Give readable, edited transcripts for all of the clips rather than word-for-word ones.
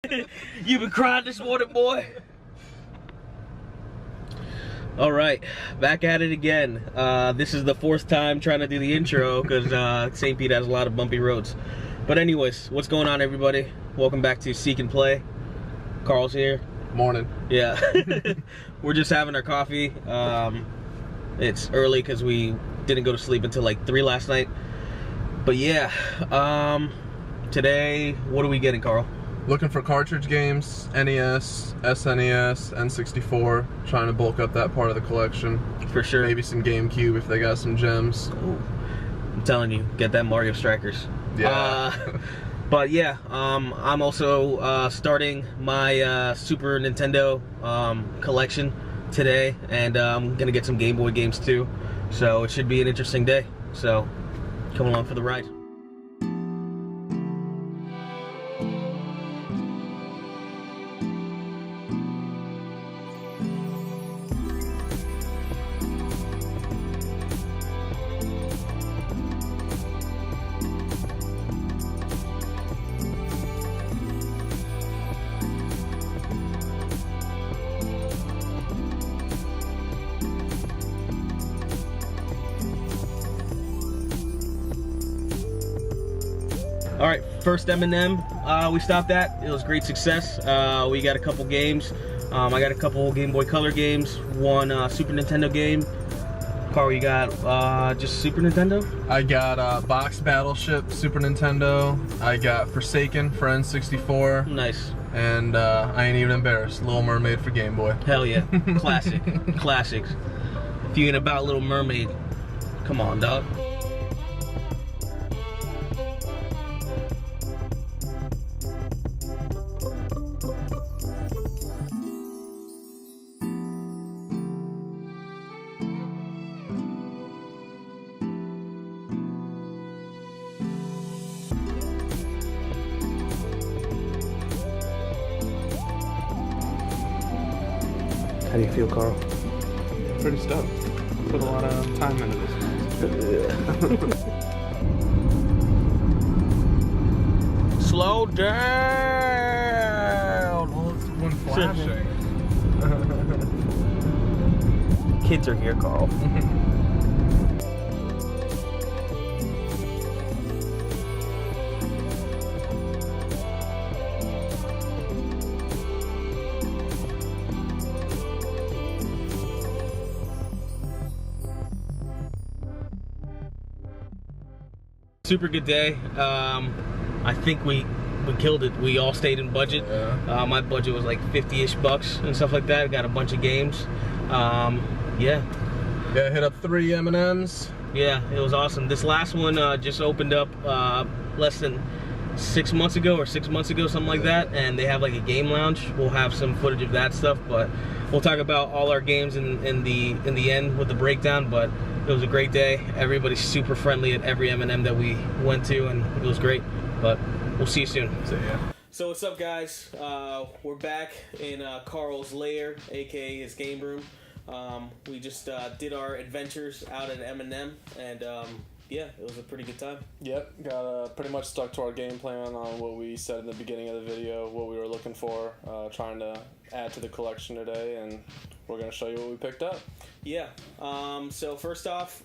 You been crying this morning, boy? All right, back at it again. This is the fourth time trying to do the intro because St. Pete has a lot of bumpy roads. But anyways, what's going on, everybody? Welcome back to Seek and Play. Carl's here. Morning. Yeah. We're just having our coffee. It's early because we didn't go to sleep until like 3 last night. But yeah, today, what are we getting, Carl? Looking for cartridge games, NES, SNES, N64. Trying to bulk up that part of the collection. For sure. Maybe some GameCube if they got some gems. Ooh. I'm telling you, get that Mario Strikers. Yeah. But yeah, I'm also starting my Super Nintendo collection today, and I'm gonna get some Game Boy games too. So it should be an interesting day. So come along for the ride. All right, first M&M we stopped at. It was great success. We got a couple games. I got a couple Game Boy Color games, one Super Nintendo game. Carl, you got just Super Nintendo? I got Box Battleship, Super Nintendo. I got Forsaken for N64. Nice. And I ain't even embarrassed. Little Mermaid for Game Boy. Hell yeah, classic, classics. If you ain't about Little Mermaid, come on, dog. How do you feel, Carl? Pretty stoked. Put a lot of time into this. Slow down. Well, it's one flashing. Kids are here, Carl. Super good day. I think we killed it. We all stayed in budget. Yeah. My budget was like 50-ish bucks and stuff like that. Got a bunch of games. Yeah, Hit up 3 M&Ms. yeah, it was awesome. This last one just opened up less than 6 months ago or 6 months ago, something like that. And they have like a game lounge. We'll have some footage of that stuff, but we'll talk about all our games in the end with the breakdown. But it was a great day. Everybody's super friendly at every M&M that we went to, and it was great. But we'll see you soon. So yeah. So what's up, guys? We're back in Carl's lair, aka his game room. We just did our adventures out at M&M, and yeah, it was a pretty good time. Yep, got pretty much stuck to our game plan on what we said in the beginning of the video, what we were looking for, trying to add to the collection today, and we're going to show you what we picked up. Yeah. So first off,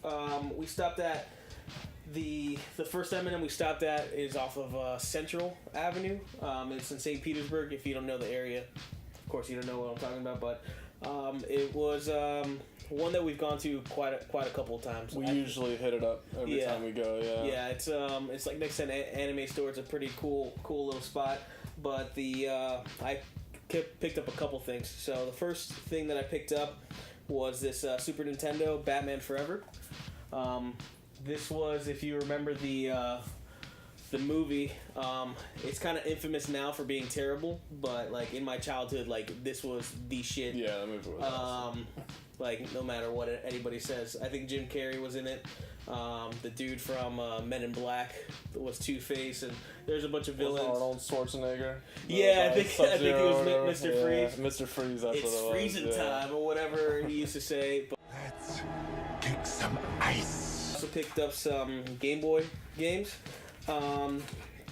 we stopped at the first M&M we stopped at is off of Central Avenue. It's in St. Petersburg. If you don't know the area, of course you don't know what I'm talking about, but it was one that we've gone to quite a couple of times. We usually hit it up every time we go. Yeah, it's like next to an anime store. It's a pretty cool little spot. But I picked up a couple things. So the first thing that I picked up was this Super Nintendo Batman Forever. This was, if you remember the movie, it's kind of infamous now for being terrible, but like in my childhood, like this was the shit. Yeah, the movie was awesome. Like no matter what anybody says, I think Jim Carrey was in it. The dude from Men in Black was Two-Face, and there's a bunch of villains. Arnold Schwarzenegger. Yeah, I think he was Mr. Freeze. Mr. Freeze. That's it's what it was. freezing time, or whatever he used to say. But let's kick some ice. also picked up some Game Boy games.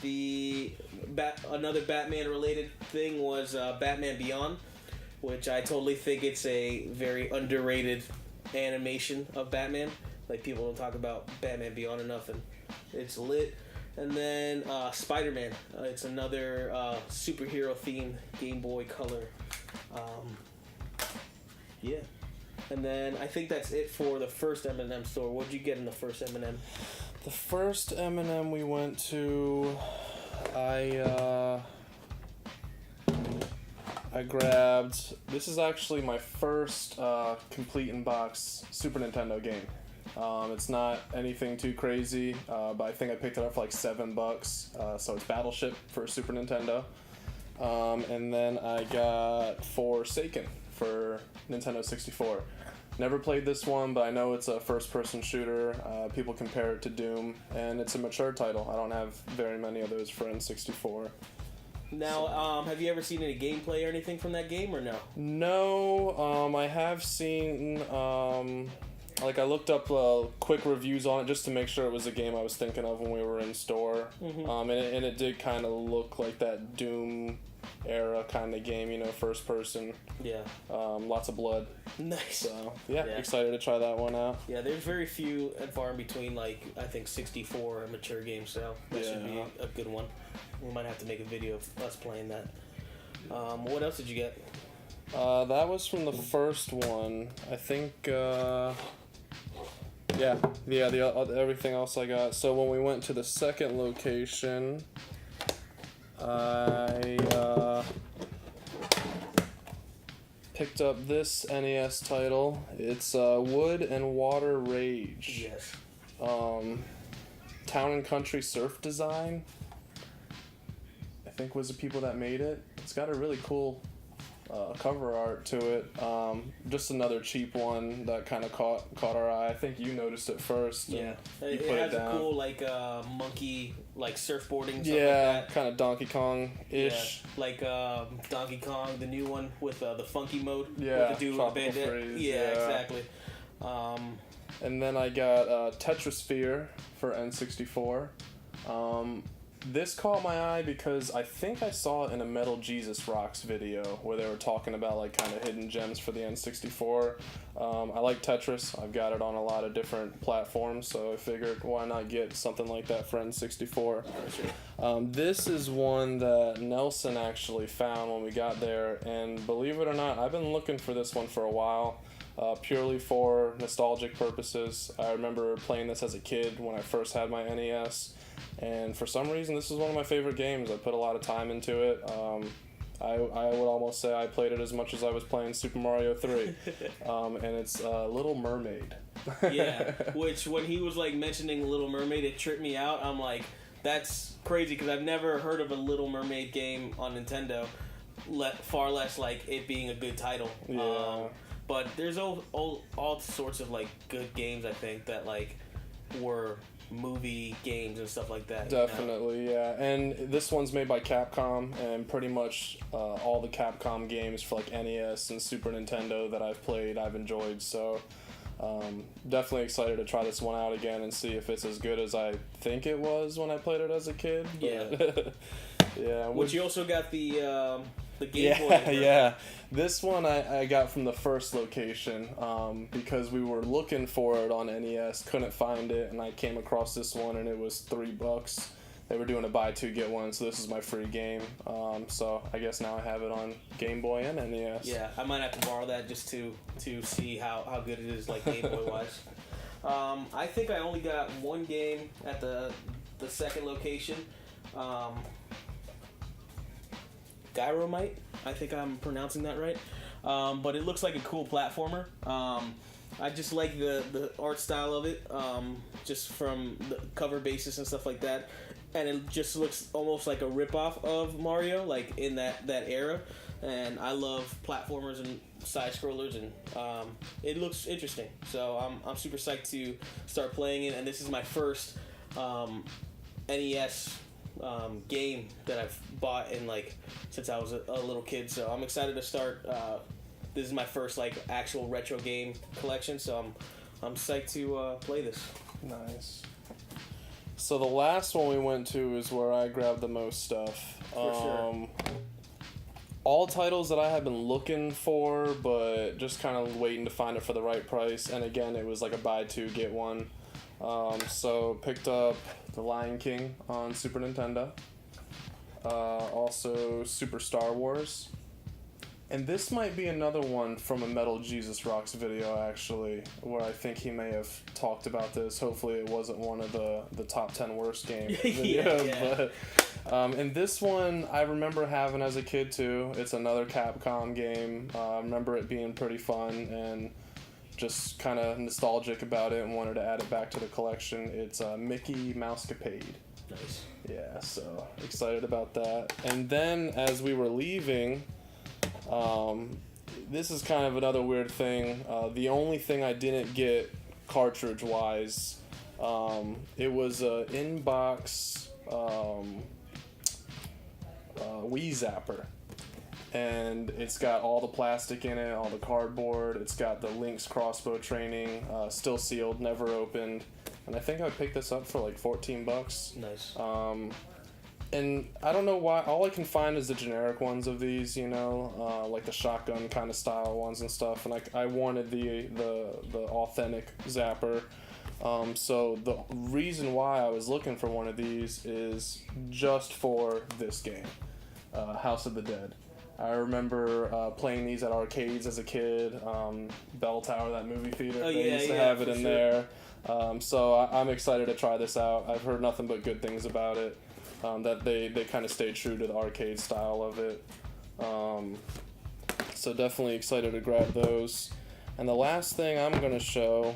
Another Batman related thing was Batman Beyond, which I totally think it's a very underrated animation of Batman. Like, people don't talk about Batman Beyond enough, and it's lit. And then Spider-Man. It's another superhero themed Game Boy Color. Yeah. And then I think that's it for the first M&M store. What'd you get in the first M&M? The first M&M we went to, I grabbed, this is actually my first complete in-box Super Nintendo game. It's not anything too crazy, but I think I picked it up for like $7. So it's Battleship for Super Nintendo. And then I got Forsaken for Nintendo 64. Never played this one, but I know it's a first-person shooter. People compare it to Doom, and it's a mature title. I don't have very many of those for N64. Now, have you ever seen any gameplay or anything from that game, or no? No, I have seen, I looked up quick reviews on it just to make sure it was a game I was thinking of when we were in store. Mm-hmm. And it did kind of look like that Doom era kind of game, first person. Yeah. Lots of blood. Nice. So, yeah, excited to try that one out. Yeah, there's very few and far in between, I think 64 mature games, so that should be a good one. We might have to make a video of us playing that. What else did you get? That was from the first one. I think, everything else I got. So when we went to the second location, I picked up this NES title. It's Wood and Water Rage. Yes. Town and Country Surf Design, I think, was the people that made it. It's got a really cool cover art to it. Just another cheap one that kind of caught our eye. I think you noticed it first. Yeah, it has a cool monkey surfboarding. And stuff yeah, like that. Kind of Donkey Kong-ish. Yeah, like Donkey Kong, the new one with the funky mode. Yeah, with the dude with the bandit. Yeah, exactly. And then I got Tetrasphere for N64. This caught my eye because I think I saw it in a Metal Jesus Rocks video where they were talking about kind of hidden gems for the N64. I like Tetris. I've got it on a lot of different platforms, so I figured why not get something like that for N64. This is one that Nelson actually found when we got there, and believe it or not, I've been looking for this one for a while. Purely for nostalgic purposes. I remember playing this as a kid when I first had my NES, and for some reason this is one of my favorite games. I put a lot of time into it. I would almost say I played it as much as I was playing Super Mario 3. And it's Little Mermaid. Yeah, which when he was mentioning Little Mermaid, it tripped me out. I'm like, that's crazy because I've never heard of a Little Mermaid game on Nintendo, far less it being a good title. Yeah. But there's all sorts of good games, I think, that were movie games and stuff like that. Definitely, yeah. And this one's made by Capcom, and pretty much all the Capcom games for NES and Super Nintendo that I've played, I've enjoyed. So definitely excited to try this one out again and see if it's as good as I think it was when I played it as a kid. But, yeah. Which you also got the Gameboy. Yeah. This one I got from the first location because we were looking for it on NES, couldn't find it, and I came across this one and it was $3. They were doing a buy two get one, so this is my free game. So I guess now I have it on Game Boy and NES. Yeah, I might have to borrow that just to see how good it is Game Boy wise. I think I only got one game at the second location. Gyromite, I think I'm pronouncing that right. But it looks like a cool platformer. I just like the art style of it, just from the cover basis and stuff like that. And it just looks almost like a ripoff of Mario, in that era. And I love platformers and side scrollers, and it looks interesting. So I'm super psyched to start playing it. And this is my first NES game that I've bought in since I was a little kid, so I'm excited to start. This is my first actual retro game collection, so I'm psyched to play this. Nice. So the last one we went to is where I grabbed the most stuff. For sure. All titles that I had been looking for, but just kind of waiting to find it for the right price. And again, it was like a buy two, get one. So picked up The Lion King on Super Nintendo. Also Super Star Wars. And this might be another one from a Metal Jesus Rocks video, actually, where I think he may have talked about this. Hopefully it wasn't one of the top 10 worst games. Yeah. But, and this one I remember having as a kid, too. It's another Capcom game. I remember it being pretty fun and just kind of nostalgic about it and wanted to add it back to the collection. It's Mickey Mousecapade. Nice. Yeah, so excited about that. And then as we were leaving... this is kind of another weird thing. The only thing I didn't get cartridge-wise, it was a in-box Wii Zapper. And it's got all the plastic in it, all the cardboard. It's got the Link's crossbow training, still sealed, never opened. And I think I picked this up for like $14. Nice. And I don't know why, all I can find is the generic ones of these, you know, like the shotgun kind of style ones and stuff, and I wanted the authentic Zapper. So the reason why I was looking for one of these is just for this game, House of the Dead. I remember playing these at arcades as a kid, Bell Tower, that movie theater, they used to have it in there. So I'm excited to try this out. I've heard nothing but good things about it. That they kind of stayed true to the arcade style of it. So definitely excited to grab those. And the last thing I'm going to show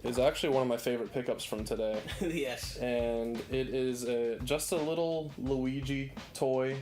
is actually one of my favorite pickups from today. Yes. And it is just a little Luigi toy,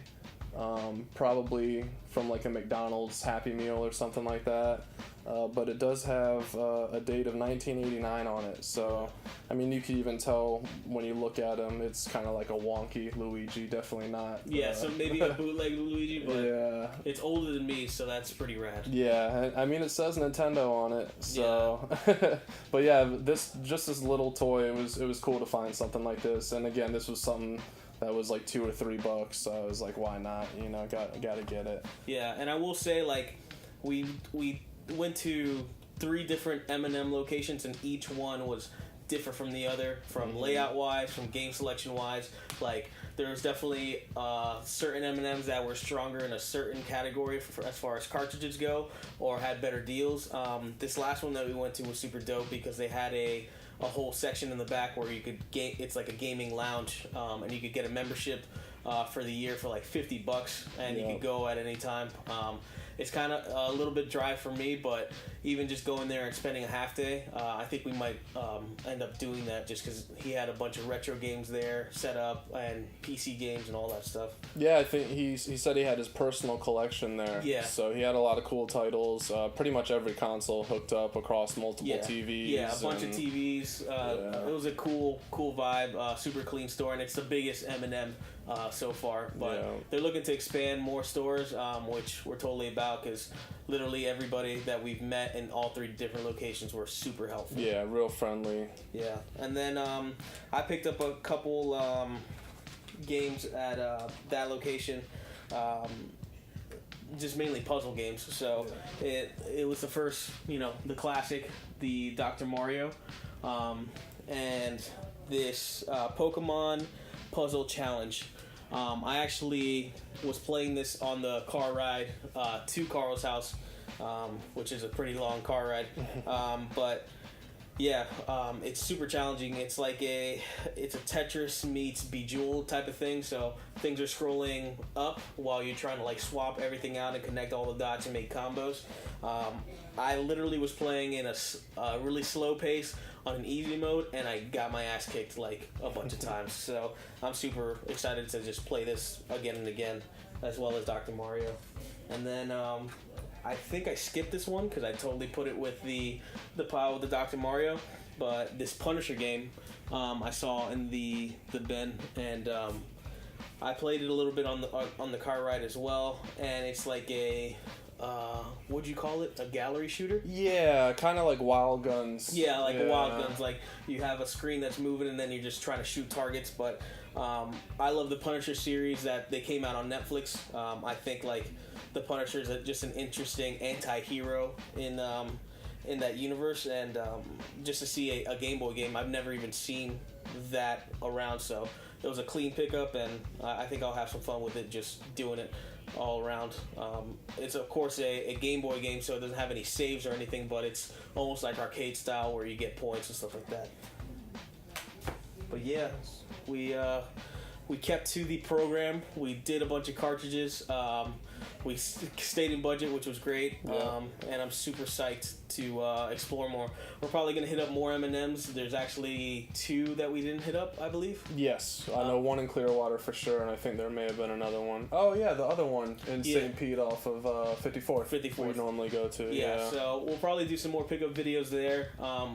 probably from like a McDonald's Happy Meal or something like that. But it does have a date of 1989 on it, so I mean you can even tell when you look at him, it's kind of like a wonky Luigi, definitely not. Yeah, so maybe a bootleg Luigi, but yeah, it's older than me, so that's pretty rad. Yeah, I mean it says Nintendo on it, so. Yeah. But yeah, this little toy, it was cool to find something like this, and again, this was something that was like $2 or $3, so I was like, why not? You know, gotta get it. Yeah, and I will say, like, we went to 3 different M&M locations, and each one was different from the other, from layout wise, from game selection wise. Like, there was definitely certain M&Ms that were stronger in a certain category as far as cartridges go, or had better deals. This last one that we went to was super dope because they had a whole section in the back where you could game. It's like a gaming lounge, and you could get a membership for the year for like $50, and you could go at any time. It's kind of a little bit dry for me, but even just going there and spending a half day, I think we might end up doing that just because he had a bunch of retro games there set up and PC games and all that stuff. Yeah, I think he said he had his personal collection there. Yeah. So he had a lot of cool titles, pretty much every console hooked up across multiple TVs. Yeah, a bunch of TVs. It was a cool vibe, super clean store, and it's the biggest M&M so far. But they're looking to expand more stores, which we're totally about because literally everybody that we've met in all 3 different locations were super helpful. Yeah, real friendly. Yeah, and then I picked up a couple games at that location. Just mainly puzzle games. So it was the first, the classic, the Dr. Mario, and this Pokemon Puzzle Challenge. I actually was playing this on the car ride to Carl's house, which is a pretty long car ride. But yeah, it's super challenging. It's like it's a Tetris meets Bejeweled type of thing. So things are scrolling up while you're trying to like swap everything out and connect all the dots and make combos. I literally was playing in a really slow pace on an easy mode, and I got my ass kicked like a bunch of times. So I'm super excited to just play this again and again, as well as Dr. Mario. And then I think I skipped this one because I totally put it with the pile with the Dr. Mario. But this Punisher game I saw in the bin, and I played it a little bit on the car ride as well. And it's like a what'd you call it? A gallery shooter? Yeah, kind of like Wild Guns. Yeah, like Wild Guns. Like you have a screen that's moving and then you're just trying to shoot targets. But I love the Punisher series that they came out on Netflix. I think like the Punisher is just an interesting anti-hero in that universe, and just to see a Game Boy game, I've never even seen that around. So it was a clean pickup, and I think I'll have some fun with it, just doing it all around. It's of course a Game Boy game, so it doesn't have any saves or anything, but it's almost like arcade style where you get points and stuff like that. But yeah, we kept to the program. We did a bunch of cartridges. We stayed in budget, which was great, and I'm super psyched to explore more. We're probably going to hit up more M&Ms. There's actually 2 that we didn't hit up, I believe. Yes, I know one in Clearwater for sure, and I think there may have been another one. Oh yeah, the other one in St. Pete off of 54th. 54th. We normally go to. Yeah, so we'll probably do some more pickup videos there.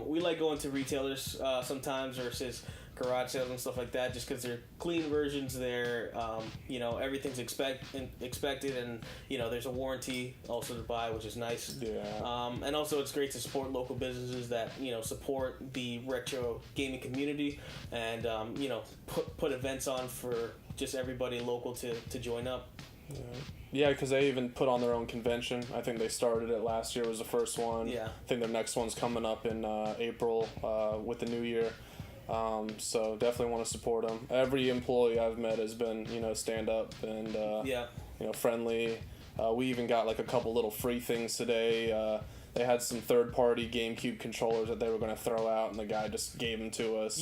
We like going to retailers sometimes versus garage sales and stuff like that, just because they're clean versions. They're everything's expected, and there's a warranty also to buy, which is nice. And also it's great to support local businesses that support the retro gaming community, and put events on for just everybody local to join up. Yeah, because they even put on their own convention. I think they started it last year, was the first one. I think their next one's coming up in April with the new year. So definitely want to support them. Every employee I've met has been, stand up and, friendly. We even got like a couple little free things today. They had some third-party GameCube controllers that they were going to throw out, and the guy just gave them to us.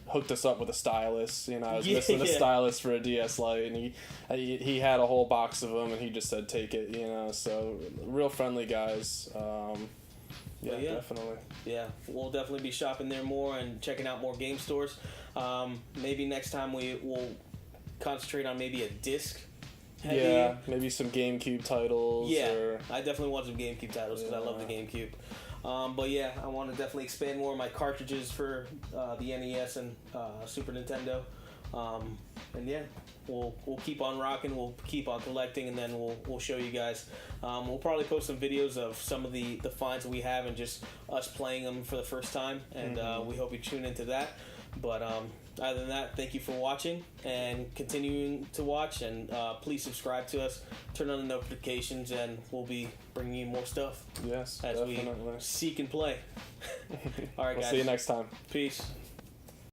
Hooked us up with a stylus. I was missing a stylus for a DS Lite, and he had a whole box of them, and he just said, take it, So real friendly guys. Definitely. Yeah, we'll definitely be shopping there more and checking out more game stores. Maybe next time we will concentrate on maybe a disc. Maybe some GameCube titles. I definitely want some GameCube titles because I love the GameCube. But yeah, I want to definitely expand more of my cartridges for the NES and Super Nintendo. And yeah, we'll keep on rocking. We'll keep on collecting, and then we'll show you guys. We'll probably post some videos of some of the finds that we have and just us playing them for the first time. And we hope you tune into that. But other than that, thank you for watching and continuing to watch. And please subscribe to us, turn on the notifications, and we'll be bringing you more stuff. Yes, as definitely. We seek and play. All right, guys. See you next time. Peace.